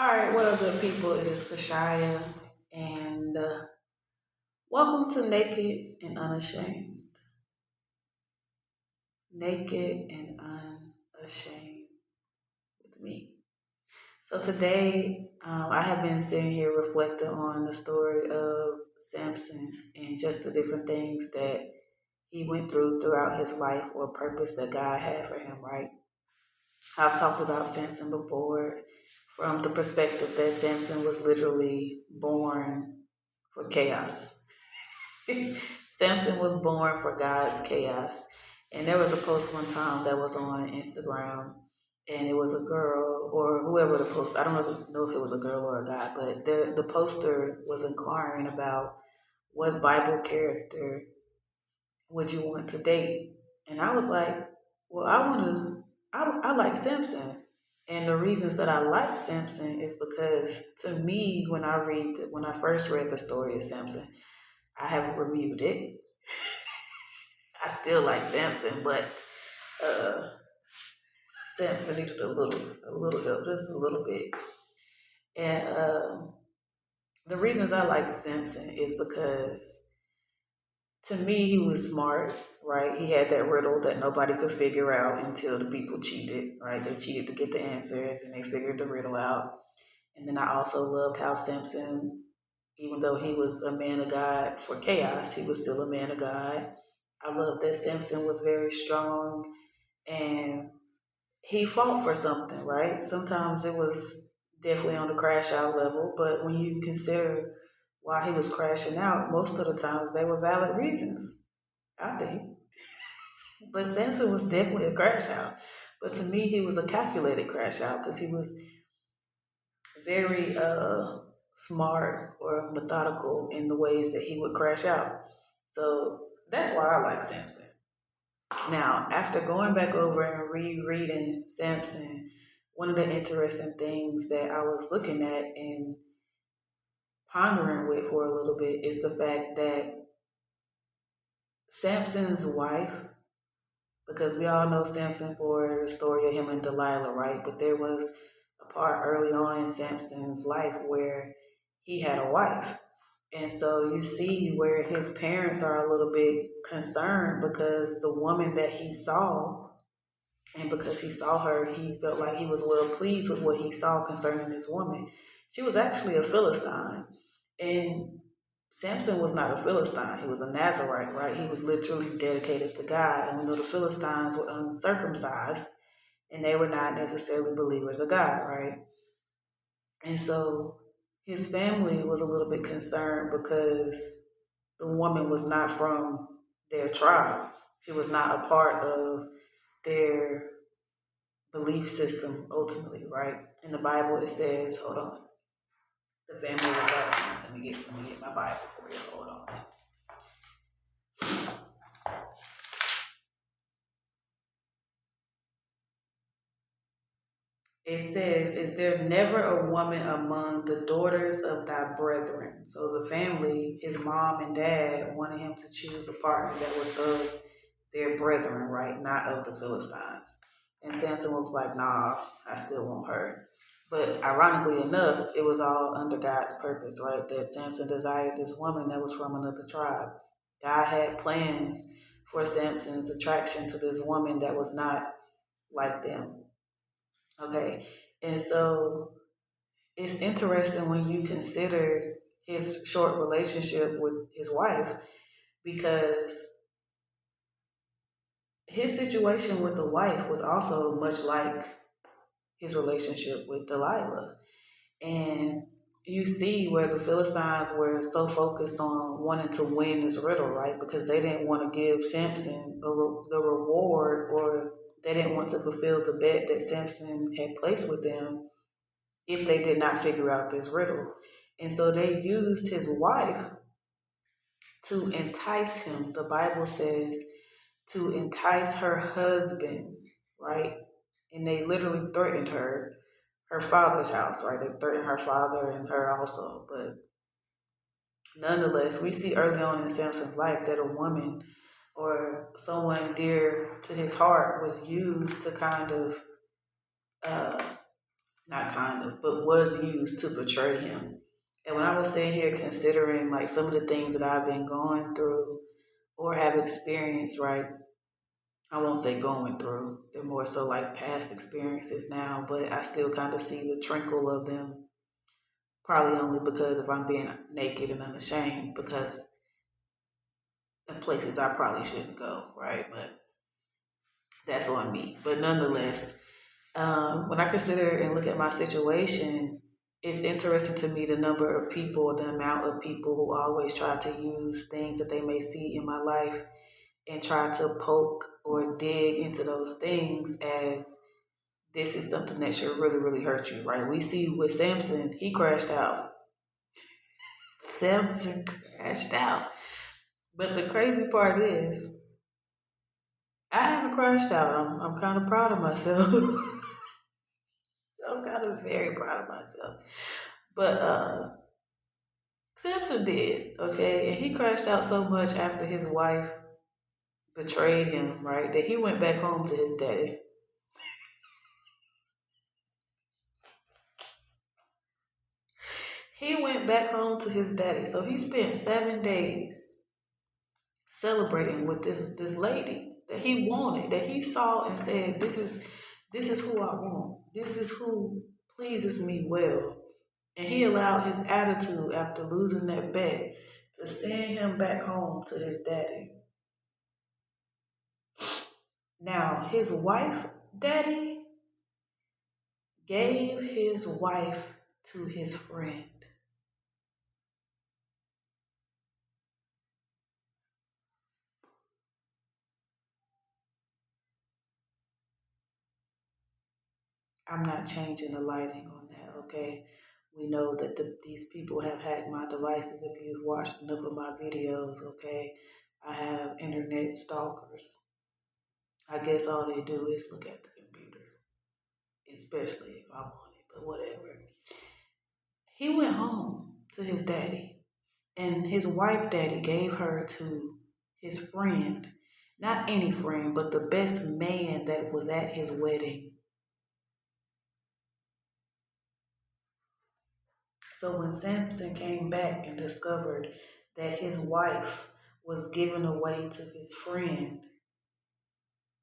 All right, what up, good people? It is Kashya, and welcome to Naked and Unashamed. Naked and Unashamed with me. So today, I have been sitting here reflecting on the story of Samson and just the different things that he went through throughout his life or purpose that God had for him, right? I've talked about Samson before from the perspective that Samson was literally born for chaos. Samson was born for God's chaos. And there was a post one time that was on Instagram, and it was a girl or whoever the post. I don't know if it was a girl or a guy, but the poster was inquiring about what Bible character would you want to date, and I was like, well, I like Samson, and the reasons that I like Samson is because to me, when I first read the story of Samson, I haven't reviewed it. I still like Samson, but uh, Samson needed a little help, just a little bit. And the reasons I like Samson is because to me he was smart, right? He had that riddle that nobody could figure out until the people cheated, right? They cheated to get the answer, then they figured the riddle out. And then I also loved how Samson, even though he was a man of God for chaos, he was still a man of God. I love that Samson was very strong and he fought for something, right? Sometimes it was definitely on the crash out level, but when you consider why he was crashing out, most of the times they were valid reasons, I think. But Samson was definitely a crash out. But to me, he was a calculated crash out because he was very smart or methodical in the ways that he would crash out. So that's why I like Samson. Now, after going back over and rereading Samson, one of the interesting things that I was looking at and pondering with for a little bit is the fact that Samson's wife, because we all know Samson for the story of him and Delilah, right? But there was a part early on in Samson's life where he had a wife. And so you see where his parents are a little bit concerned because the woman that he saw, and because he saw her, he felt like he was well pleased with what he saw concerning this woman. She was actually a Philistine. And Samson was not a Philistine. He was a Nazarite, right? He was literally dedicated to God. And we know the Philistines were uncircumcised and they were not necessarily believers of God, right? And so his family was a little bit concerned because the woman was not from their tribe. She was not a part of their belief system ultimately, right? In the Bible it says, hold on. The family was like, let me get my Bible for you. Hold on. It says, is there never a woman among the daughters of thy brethren? So the family, his mom and dad, wanted him to choose a partner that was of their brethren, right? Not of the Philistines. And Samson was like, nah, I still want her. But ironically enough, it was all under God's purpose, right? That Samson desired this woman that was from another tribe. God had plans for Samson's attraction to this woman that was not like them. Okay. And so it's interesting when you consider his short relationship with his wife because his situation with the wife was also much like his relationship with Delilah. And you see where the Philistines were so focused on wanting to win this riddle, right? Because they didn't want to give Samson the reward, or they didn't want to fulfill the bet that Samson had placed with them if they did not figure out this riddle. And so they used his wife to entice him. The Bible says to entice her husband, right? And they literally threatened her father's house, right? They threatened her father and her also. But nonetheless, we see early on in Samson's life that a woman or someone dear to his heart was used to kind of not not kind of, but was used to betray him. And when I was sitting here considering like some of the things that I've been going through or have experienced, right? I won't say going through, they're more so like past experiences now, but I still kind of see the trinkle of them, probably only because if I'm being naked and unashamed, because the places I probably shouldn't go, right? But that's on me. But nonetheless, when I consider and look at my situation, it's interesting to me the number of people, the amount of people who always try to use things that they may see in my life and try to poke or dig into those things as this is something that should really, really hurt you, right? We see with Samson, he crashed out. Samson crashed out. But the crazy part is, I haven't crashed out. I'm kind of proud of myself. I'm kind of very proud of myself. But Samson did, okay? And he crashed out so much after his wife betrayed him, right? That he went back home to his daddy. He went back home to his daddy. So he spent 7 days celebrating with this lady that he wanted, that he saw and said, this is who I want. This is who pleases me well. And he allowed his attitude after losing that bet to send him back home to his daddy. Now, his wife, daddy, gave his wife to his friend. I'm not changing the lighting on that, okay? We know that these people have hacked my devices. If you've watched enough of my videos, okay? I have internet stalkers. I guess all they do is look at the computer, especially if I'm on it, but whatever. He went home to his daddy, and his wife daddy gave her to his friend. Not any friend, but the best man that was at his wedding. So when Samson came back and discovered that his wife was given away to his friend,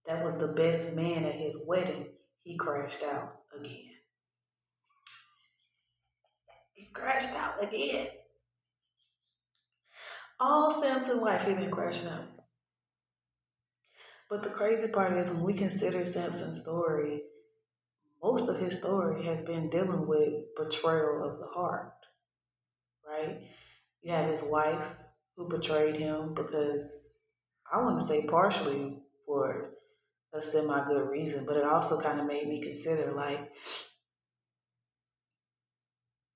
that was the best man at his wedding, he crashed out again. He crashed out again. All Samson's life, he been crashing out. But the crazy part is when we consider Samson's story, most of his story has been dealing with betrayal of the heart, right? You have his wife who betrayed him because I want to say partially for a semi good reason, but it also kind of made me consider like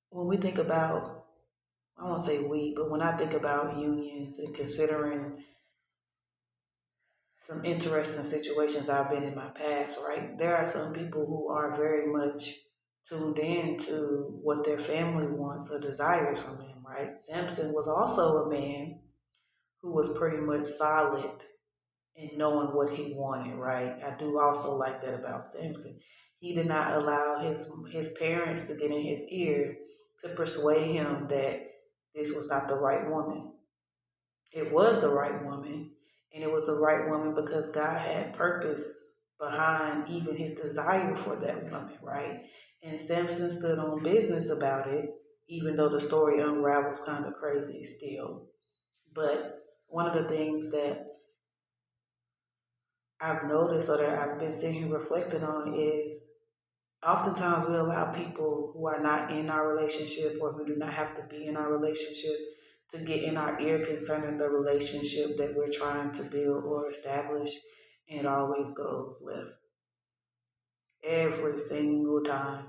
when we think about, I won't say we, but when I think about unions and considering some interesting situations I've been in my past, right? There are some people who are very much tuned in to what their family wants or desires from them, right? Samson was also a man who was pretty much solid in knowing what he wanted, right? I do also like that about Samson. He did not allow his parents to get in his ear to persuade him that this was not the right woman. It was the right woman, and it was the right woman because God had purpose behind even his desire for that woman, right? And Samson stood on business about it, even though the story unravels kind of crazy still. But one of the things that I've noticed or that I've been sitting here reflecting on is oftentimes we allow people who are not in our relationship or who do not have to be in our relationship to get in our ear concerning the relationship that we're trying to build or establish, and it always goes left. Every single time.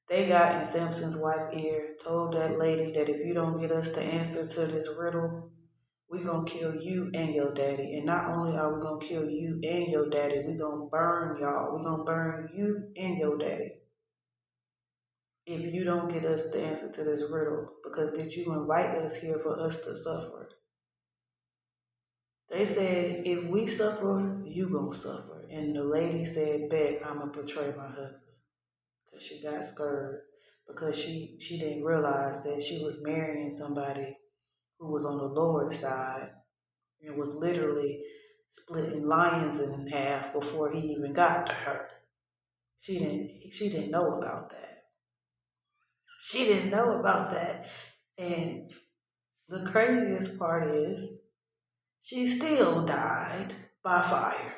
They got in Samson's wife's ear, told that lady that if you don't get us the answer to this riddle, we're going to kill you and your daddy. And not only are we going to kill you and your daddy, we're going to burn y'all. We're going to burn you and your daddy if you don't get us the answer to this riddle. Because did you invite us here for us to suffer? They said, if we suffer, you going to suffer. And the lady said, bet I'm going to betray my husband. because she got scared because she didn't realize that she was marrying somebody who was on the lower side and was literally splitting lions in half before he even got to her. She didn't know about that. She didn't know about that. And the craziest part is she still died by fire.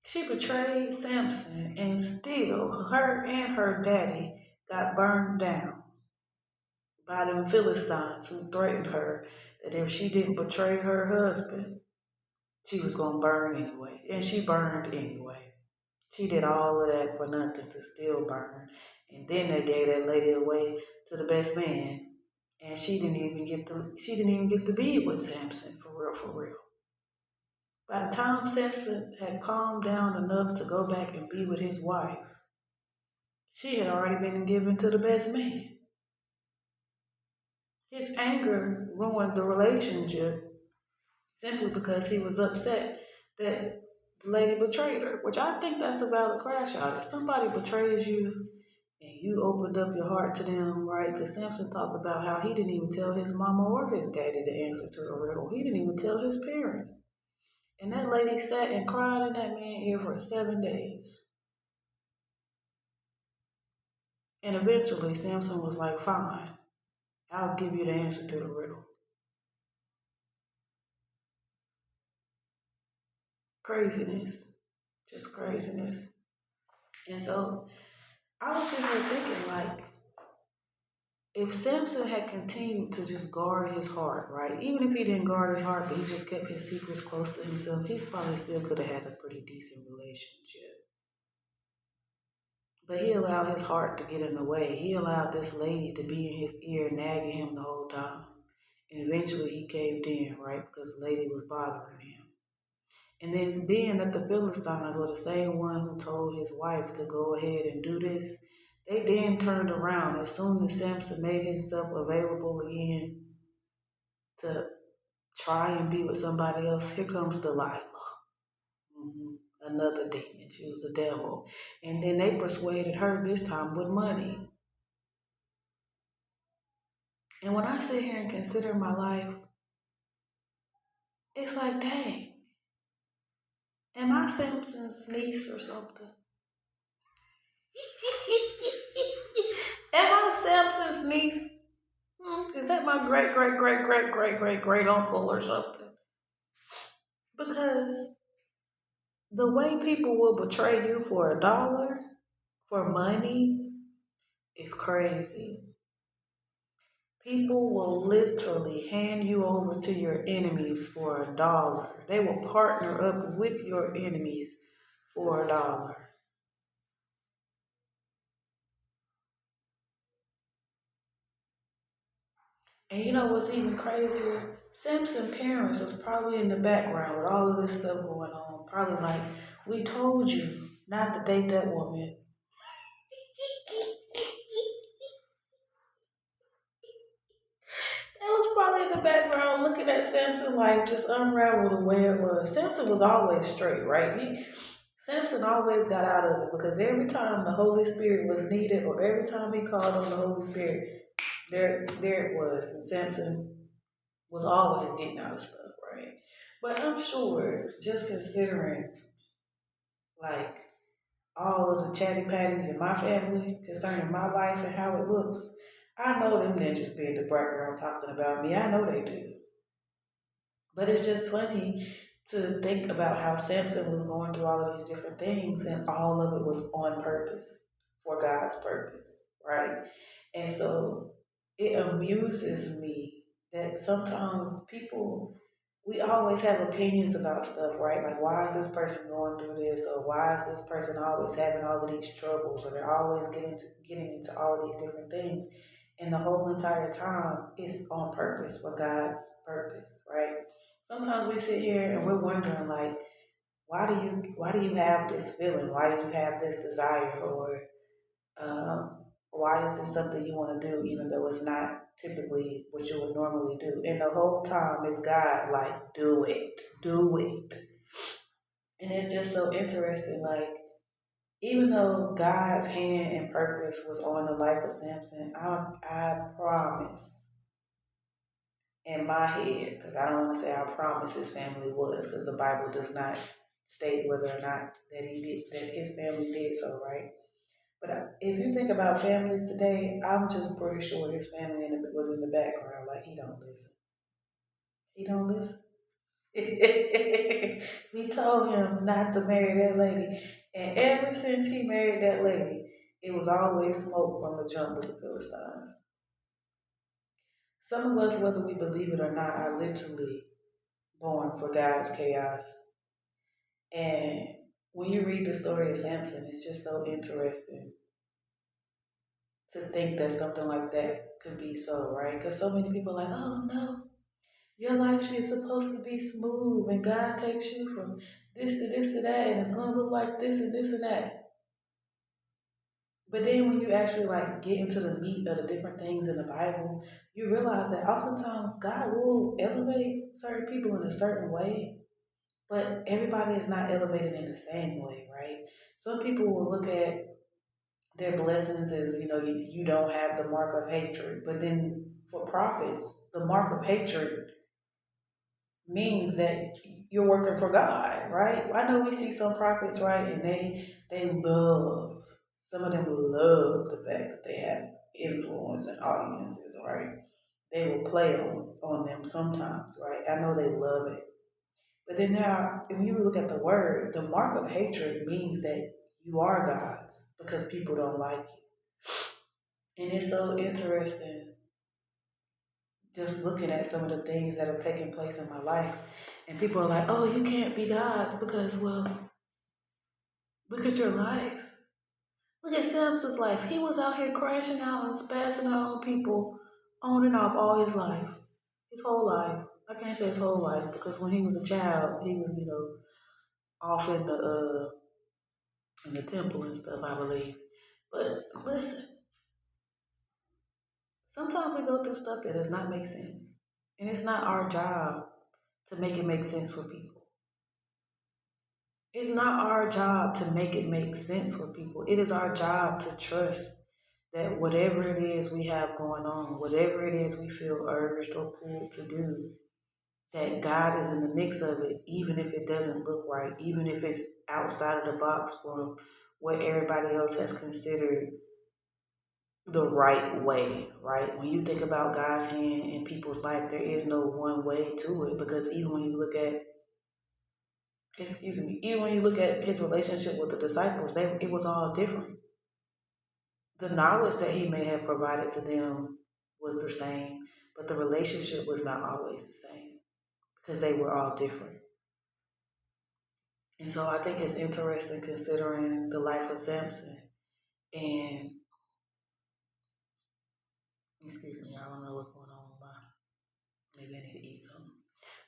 She betrayed Samson and still her and her daddy got burned down by them Philistines who threatened her that if she didn't betray her husband, she was going to burn anyway. And she burned anyway. She did all of that for nothing to still burn. And then they gave that lady away to the best man. And she didn't even get to be with Samson for real, for real. By the time Samson had calmed down enough to go back and be with his wife, she had already been given to the best man. His anger ruined the relationship simply because he was upset that the lady betrayed her, which I think that's a valid crash out. If somebody betrays you and you opened up your heart to them, right? Because Samson talks about how he didn't even tell his mama or his daddy the answer to the riddle. He didn't even tell his parents. And that lady sat and cried in that man's ear for 7 days. And eventually Samson was like, fine, I'll give you the answer to the riddle. Craziness. Just craziness. And so I was sitting there thinking, like, if Samson had continued to just guard his heart, right? Even if he didn't guard his heart, but he just kept his secrets close to himself, he probably still could have had a pretty decent relationship. But he allowed his heart to get in the way. He allowed this lady to be in his ear, nagging him the whole time. And eventually he caved in, right? Because the lady was bothering him. And then being that the Philistines were the same one who told his wife to go ahead and do this, they then turned around as soon as Samson made himself available again to try and be with somebody else. Here comes Delilah. Another demon. She was the devil. And then they persuaded her this time with money. And when I sit here and consider my life, it's like, dang, am I Samson's niece or something? Am I Samson's niece? Is that my great, great, great, great, great, great, great uncle or something? Because the way people will betray you for $1, for money, is crazy. People will literally hand you over to your enemies for $1. They will partner up with your enemies for $1. And you know what's even crazier? Samson's parents was probably in the background with all of this stuff going on. Probably like, we told you not to date that woman. That was probably in the background looking at Samson's life just unravel the way it was. Samson was always straight, right? Samson always got out of it because every time the Holy Spirit was needed or every time he called on the Holy Spirit, there it was. And Samson was always getting out of stuff, right? But I'm sure, just considering like all of the chatty patties in my family concerning my life and how it looks, I know them ninjas be in the background talking about me. I know they do. But it's just funny to think about how Samson was going through all of these different things and all of it was on purpose for God's purpose, right? And so it amuses me that sometimes people, we always have opinions about stuff, right? Like, why is this person going through this? Or why is this person always having all of these troubles? Or they're always getting into all of these different things. And the whole entire time, it's on purpose for God's purpose, right? Sometimes we sit here and we're wondering, like, why do you have this feeling? Why do you have this desire? Or why is this something you want to do, even though it's not typically what you would normally do? And the whole time is God, like, do it, do it. And it's just so interesting, like, Even though God's hand and purpose was on the life of Samson, I promise in my head, because I don't want to say I promise his family was, because the Bible does not state whether or not that his family did so, right? But if you think about families today, I'm just pretty sure his family was in the background, like he don't listen. He don't listen. We told him not to marry that lady, and ever since he married that lady, it was always smoke from the jump with the Philistines. Some of us, whether we believe it or not, are literally born for God's chaos. And when you read the story of Samson, it's just so interesting to think that something like that could be so, right? Because so many people are like, oh no, your life is supposed to be smooth, and God takes you from this to that, and it's gonna look like this and that. But then when you actually like get into the meat of the different things in the Bible, you realize that oftentimes God will elevate certain people in a certain way, but everybody is not elevated in the same way, right? Some people will look at their blessings as, you don't have the mark of hatred, but then for prophets, the mark of hatred means that you're working for God, right? I know we see some prophets, right, and they love, some of them love the fact that they have influence and audiences, right? They will play on them sometimes, right? I know they love it. But then if you look at the word, the mark of hatred means that you are God's because people don't like you. And it's so interesting just looking at some of the things that have taken place in my life. And people are like, oh, you can't be God's because, well, look at your life. Look at Samson's life. He was out here crashing out and spazzing out on people on and off all his life. His whole life. I can't say his whole life because when he was a child, he was, off in the temple and stuff, I believe. But listen, sometimes we go through stuff that does not make sense. And it's not our job to make it make sense for people. It's not our job to make it make sense for people. It is our job to trust that whatever it is we have going on, whatever it is we feel urged or pulled to do, that God is in the mix of it, even if it doesn't look right, even if it's outside of the box from what everybody else has considered the right way, right? When you think about God's hand in people's life, there is no one way to it because even when you look at even when you look at his relationship with the disciples, it was all different. The knowledge that he may have provided to them was the same, but the relationship was not always the same because they were all different. And so I think it's interesting considering the life of Samson and excuse me, I don't know what's going on with my maybe I need to eat something.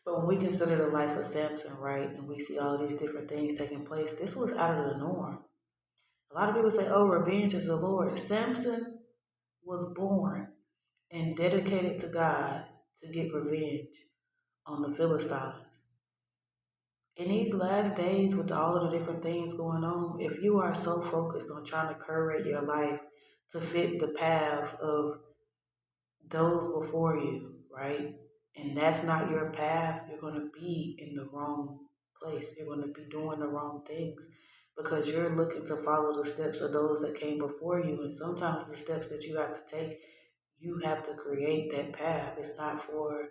But when we consider the life of Samson, right, and we see all these different things taking place, this was out of the norm. A lot of people say, oh, revenge is the Lord. Samson was born and dedicated to God to get revenge on the Philistines. In these last days, with all of the different things going on, if you are so focused on trying to curate your life to fit the path of those before you, right? And that's not your path, you're going to be in the wrong place. You're going to be doing the wrong things because you're looking to follow the steps of those that came before you. And sometimes the steps that you have to take, you have to create that path. It's not for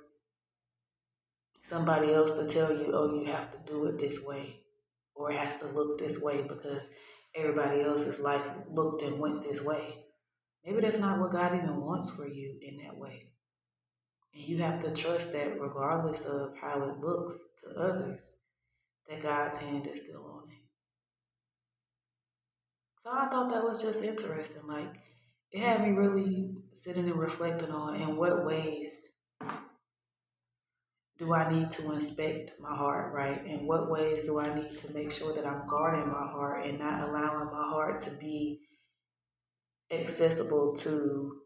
somebody else to tell you, oh, you have to do it this way or it has to look this way because everybody else's life looked and went this way. Maybe that's not what God even wants for you in that way. And you have to trust that regardless of how it looks to others, that God's hand is still on it. So I thought that was just interesting. Like, it had me really sitting and reflecting on in what ways do I need to inspect my heart, right? In what ways do I need to make sure that I'm guarding my heart and not allowing my heart to be accessible to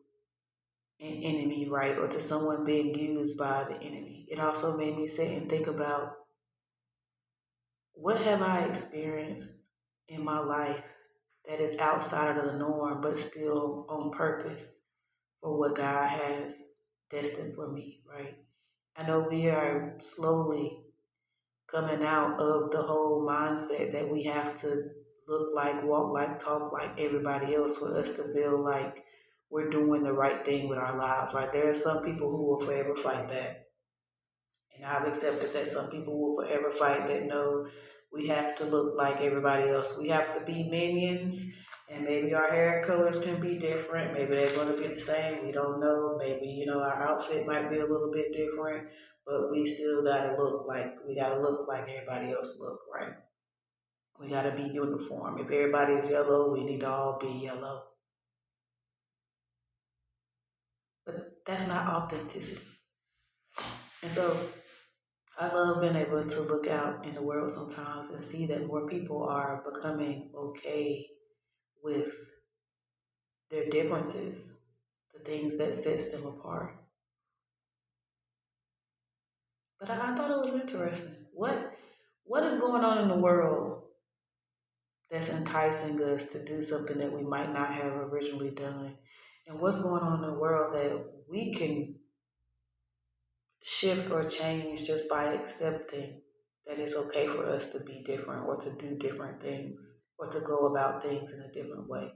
an enemy, right? Or to someone being used by the enemy. It also made me sit and think about what have I experienced in my life that is outside of the norm, but still on purpose for what God has destined for me, right? I know we are slowly coming out of the whole mindset that we have to look like, walk like, talk like everybody else for us to feel like we're doing the right thing with our lives, right? There are some people who will forever fight that. And I've accepted that some people will forever fight that no, we have to look like everybody else. We have to be minions, and maybe our hair colors can be different. Maybe they're going to be the same. We don't know. Maybe, our outfit might be a little bit different, but we still got to look like everybody else look, right? We got to be uniform. If everybody's yellow, we need to all be yellow. But that's not authenticity. And so I love being able to look out in the world sometimes and see that more people are becoming okay with their differences, the things that sets them apart. But I thought it was interesting. What is going on in the world that's enticing us to do something that we might not have originally done? And what's going on in the world that we can shift or change just by accepting that it's okay for us to be different or to do different things or to go about things in a different way.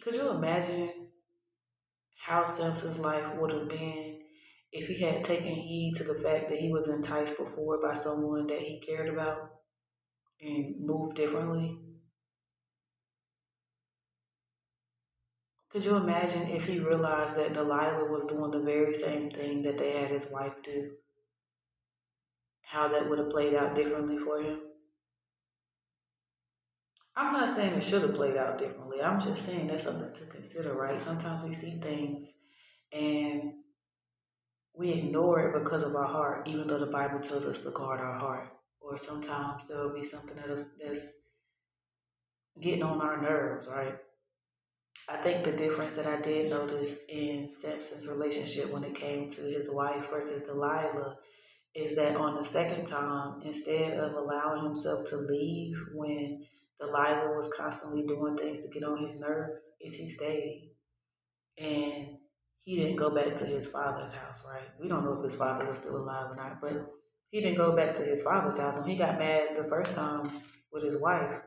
Could you imagine how Samson's life would have been if he had taken heed to the fact that he was enticed before by someone that he cared about and moved differently? Could you imagine if he realized that Delilah was doing the very same thing that they had his wife do? How that would have played out differently for him? I'm not saying it should have played out differently. I'm just saying that's something to consider, right? Sometimes we see things and we ignore it because of our heart, even though the Bible tells us to guard our heart. Or sometimes there will be something that's getting on our nerves, right? I think the difference that I did notice in Samson's relationship when it came to his wife versus Delilah is that on the second time, instead of allowing himself to leave when Delilah was constantly doing things to get on his nerves, is he stayed. And he didn't go back to his father's house, right? We don't know if his father was still alive or not, but he didn't go back to his father's house. When he got mad the first time with his wife,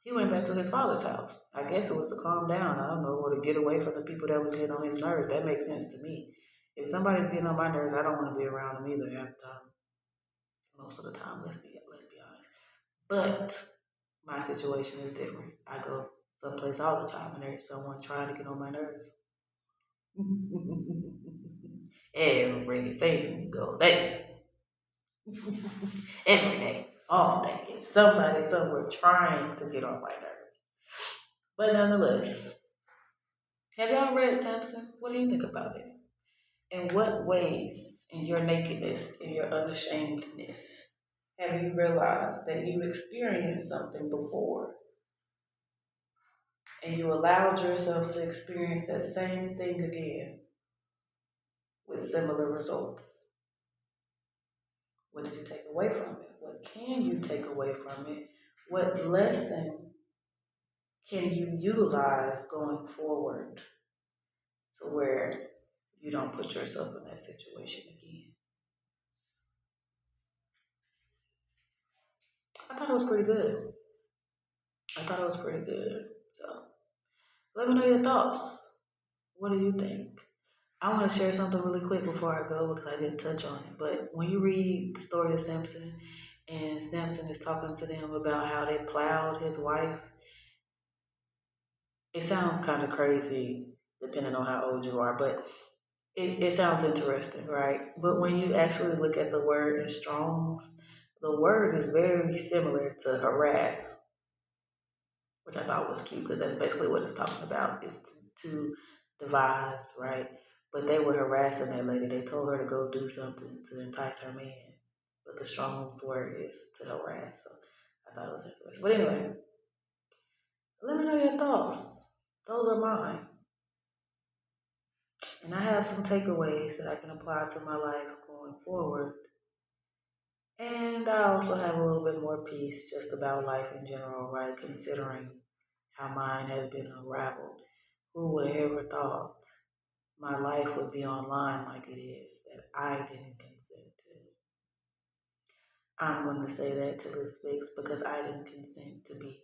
he went back to his father's house. I guess it was to calm down, I don't know, or to get away from the people that was getting on his nerves. That makes sense to me. If somebody's getting on my nerves, I don't want to be around them either half the time. Most of the time, let's be honest. But my situation is different. I go someplace all the time and there's someone trying to get on my nerves. Every single day. Every day. All day. It's somebody somewhere trying to get on my nerves. But nonetheless, have y'all read Samson? What do you think about it? In what ways, in your nakedness, in your unashamedness, have you realized that you experienced something before and you allowed yourself to experience that same thing again with similar results? What did you take away from it? What can you take away from it? What lesson can you utilize going forward to where you don't put yourself in that situation again? I thought it was pretty good. I thought it was pretty good. So let me know your thoughts. What do you think? I want to share something really quick before I go because I didn't touch on it. But when you read the story of Samson and Samson is talking to them about how they plowed his wife, it sounds kind of crazy depending on how old you are, but it sounds interesting, right? But when you actually look at the word in Strong's, the word is very similar to harass, which I thought was cute because that's basically what it's talking about is to devise, right? But they were harassing that lady. They told her to go do something to entice her man. But the Strong's word is to harass. So I thought it was interesting. But anyway, let me know your thoughts. Those are mine. And I have some takeaways that I can apply to my life going forward And I also have a little bit more peace just about life in general, right? Considering how mine has been unraveled. Who would have ever thought my life would be online like it is that I didn't consent to? I'm going to say that till it's fixed because I didn't consent to be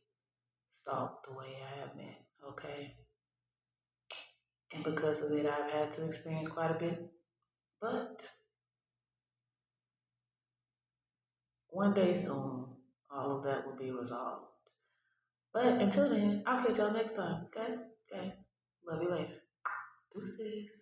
stalked the way I have been, okay? And because of it, I've had to experience quite a bit. But one day soon, all of that will be resolved. But until then, I'll catch y'all next time, okay? Okay. Love you later. Deuces.